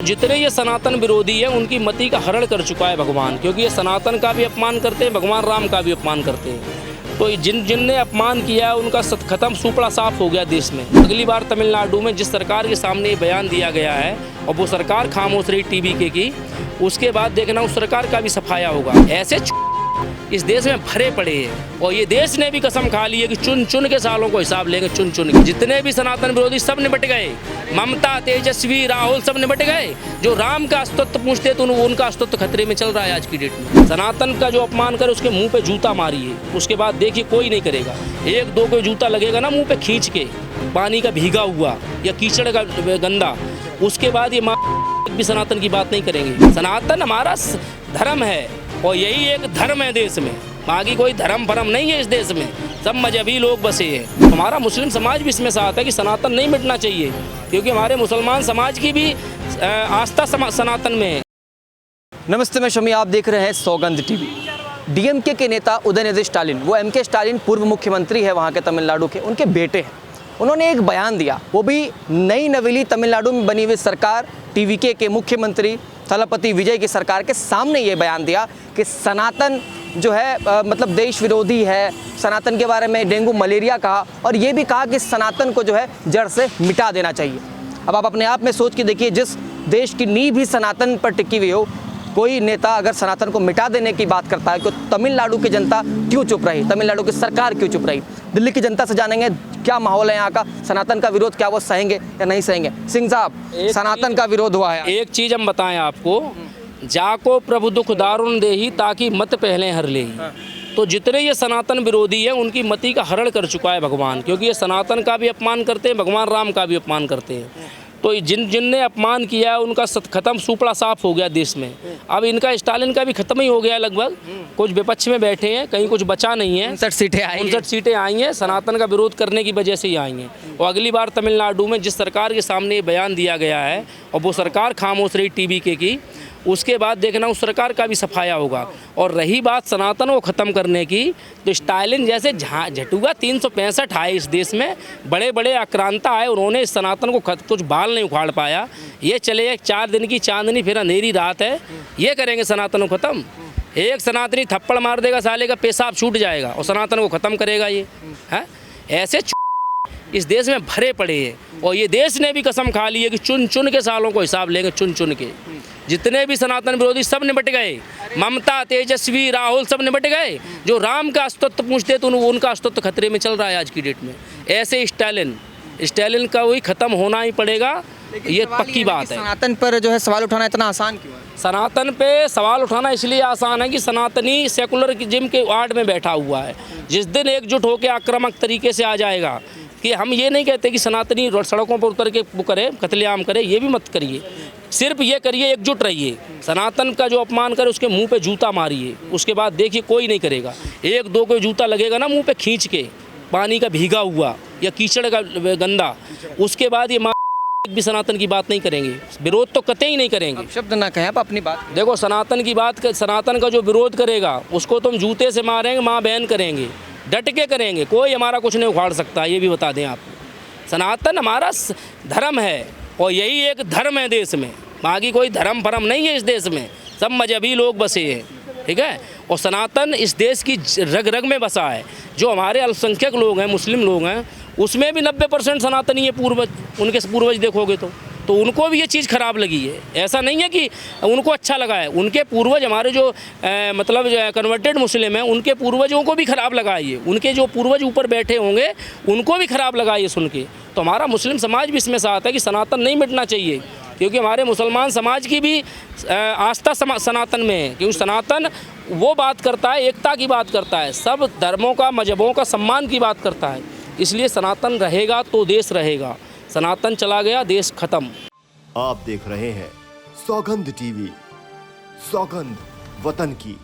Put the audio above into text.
जितने ये सनातन विरोधी हैं उनकी मति का हरण कर चुका है भगवान, क्योंकि ये सनातन का भी अपमान करते हैं, भगवान राम का भी अपमान करते हैं। तो जिनने अपमान किया है उनका खत्म सुपड़ा साफ हो गया देश में। अगली बार तमिलनाडु में जिस सरकार के सामने ये बयान दिया गया है और वो सरकार खामोश रही टीवी की, उसके बाद देखना उस सरकार का भी सफाया होगा। ऐसे इस देश में भरे पड़े हैं और ये देश ने भी कसम खा ली है कि चुन चुन के सालों को हिसाब लेंगे, चुन चुन के। जितने भी सनातन विरोधी सब निपट गए, ममता, तेजस्वी, राहुल सब निपट गए। जो राम का अस्तित्व पूछते तो उनका अस्तित्व खतरे में चल रहा है आज की डेट में। सनातन का जो अपमान करे उसके मुंह पे जूता मारिए, उसके बाद देखिए कोई नहीं करेगा। एक दो को जूता लगेगा ना मुंह पे खींच के, पानी का भीगा हुआ या कीचड़ का गंदा, उसके बाद ये भी सनातन की बात नहीं करेंगे। सनातन हमारा धर्म है और यही एक धर्म है देश में, बाकी कोई धर्म भरम नहीं है इस देश में, सब मजहबी लोग बसे हैं। हमारा मुस्लिम समाज भी इसमें साथ है कि सनातन नहीं मिटना चाहिए, क्योंकि हमारे मुसलमान समाज की भी आस्था सनातन में है। नमस्ते, मैं शमी, आप देख रहे हैं सौगंध टीवी। डीएमके के नेता उदयनिधि स्टालिन, वो एमके स्टालिन पूर्व मुख्यमंत्री है वहाँ के तमिलनाडु के, उनके बेटे हैं। उन्होंने एक बयान दिया, वो भी नई नवेली तमिलनाडु में बनी हुई सरकार टीवीके के मुख्यमंत्री थलपति विजय की सरकार के सामने ये बयान दिया कि सनातन जो है मतलब देश विरोधी है। सनातन के बारे में डेंगू मलेरिया कहा और ये भी कहा कि सनातन को जो है जड़ से मिटा देना चाहिए। अब आप अपने आप में सोच के देखिए, जिस देश की नींव भी सनातन पर टिकी हुई हो, कोई नेता अगर सनातन को मिटा देने की बात करता है तो तमिलनाडु की जनता क्यों चुप रही, तमिलनाडु की सरकार क्यों चुप रही? दिल्ली की जनता से जानेंगे क्या माहौल है यहाँ का, सनातन का विरोध क्या वो सहेंगे या नहीं सहेंगे। सिंह साहब, सनातन का विरोध हुआ है। एक चीज़ हम बताएं आपको, जाको प्रभु दुख दारुण देही ताकि मत पहले हर ले। तो जितने ये सनातन विरोधी हैं उनकी मति का हरण कर चुका है भगवान, क्योंकि ये सनातन का भी अपमान करते हैं, भगवान राम का भी अपमान करते हैं। तो जिनने अपमान किया है उनका खत्म सुपड़ा साफ हो गया देश में। अब इनका स्टालिन का भी खत्म ही हो गया लगभग। कुछ विपक्ष में बैठे हैं, कहीं कुछ बचा नहीं है। 59 सीटें आई हैं, सनातन का विरोध करने की वजह से ही आई हैं। और अगली बार तमिलनाडु में जिस सरकार के सामने ये बयान दिया गया है और वो सरकार खामोश रही टीवी की, उसके बाद देखना उस सरकार का भी सफाया होगा। और रही बात सनातन को ख़त्म करने की, तो स्टालिन जैसे झटुआ 365 आए इस देश में, बड़े बड़े आक्रांता आए, उन्होंने इस सनातन को कुछ बाल नहीं उखाड़ पाया। ये चले 4 दिन की चांदनी, फिर अंधेरी रात है, ये करेंगे सनातन को ख़त्म। एक सनातनी थप्पड़ मार देगा, साले का पेशाब छूट जाएगा और सनातन को ख़त्म करेगा ये है। ऐसे इस देश में भरे पड़े हैं और ये देश ने भी कसम खा ली है कि चुन चुन के सालों को हिसाब लेंगे, चुन चुन के। जितने भी सनातन विरोधी सब निपट गए, ममता, तेजस्वी, राहुल सब निपट गए। जो राम का अस्तित्व पूछते तो उनका अस्तित्व खतरे में चल रहा है आज की डेट में। ऐसे स्टालिन का वही ख़त्म होना ही पड़ेगा, ये पक्की बात है। सनातन पर जो है सवाल उठाना इतना आसान क्यों है? सनातन पे सवाल उठाना इसलिए आसान है कि सनातनी सेकुलर जिम के वार्ड में बैठा हुआ है। जिस दिन एकजुट होकर आक्रामक तरीके से आ जाएगा, कि हम ये नहीं कहते कि सनातनी सड़कों पर उतर के वो करे, कत्लेआम करे, ये भी मत करिए। सिर्फ ये करिए, एकजुट रहिए। सनातन का जो अपमान करे उसके मुंह पे जूता मारिए, उसके बाद देखिए कोई नहीं करेगा। एक दो को जूता लगेगा ना मुंह पे खींच के, पानी का भीगा हुआ या कीचड़ का गंदा, उसके बाद ये भी सनातन की बात नहीं करेंगे, विरोध तो कतई नहीं करेंगे। शब्द ना कहें आप अपनी बात। देखो, सनातन की बात, सनातन का जो विरोध करेगा उसको तुम जूते से मारेंगे, माँ बहन करेंगे, डट के करेंगे, कोई हमारा कुछ नहीं उखाड़ सकता, ये भी बता दें आपको। सनातन हमारा धर्म है और यही एक धर्म है देश में, बाकी कोई धर्म भरम नहीं है इस देश में, सब मजहबी लोग बसे हैं, ठीक है। और सनातन इस देश की रग रग में बसा है। जो हमारे अल्पसंख्यक लोग हैं, मुस्लिम लोग हैं, उसमें भी 90% सनातनी है पूर्वज, उनके पूर्वज देखोगे तो उनको भी ये चीज़ ख़राब लगी है। ऐसा नहीं है कि उनको अच्छा लगा है, उनके पूर्वज हमारे जो मतलब कन्वर्टेड मुस्लिम हैं, उनके पूर्वजों को भी ख़राब लगा है। उनके जो पूर्वज ऊपर बैठे होंगे उनको भी ख़राब लगा ये सुन के। तो हमारा मुस्लिम समाज भी इसमें साथ है कि सनातन नहीं मिटना चाहिए, क्योंकि हमारे मुसलमान समाज की भी आस्था सनातन में है। क्योंकि सनातन वो बात करता है, एकता की बात करता है, सब धर्मों का, मजहबों का सम्मान की बात करता है। इसलिए सनातन रहेगा तो देश रहेगा, सनातन चला गया देश खत्म। आप देख रहे हैं सौगंध टीवी, सौगंध वतन की।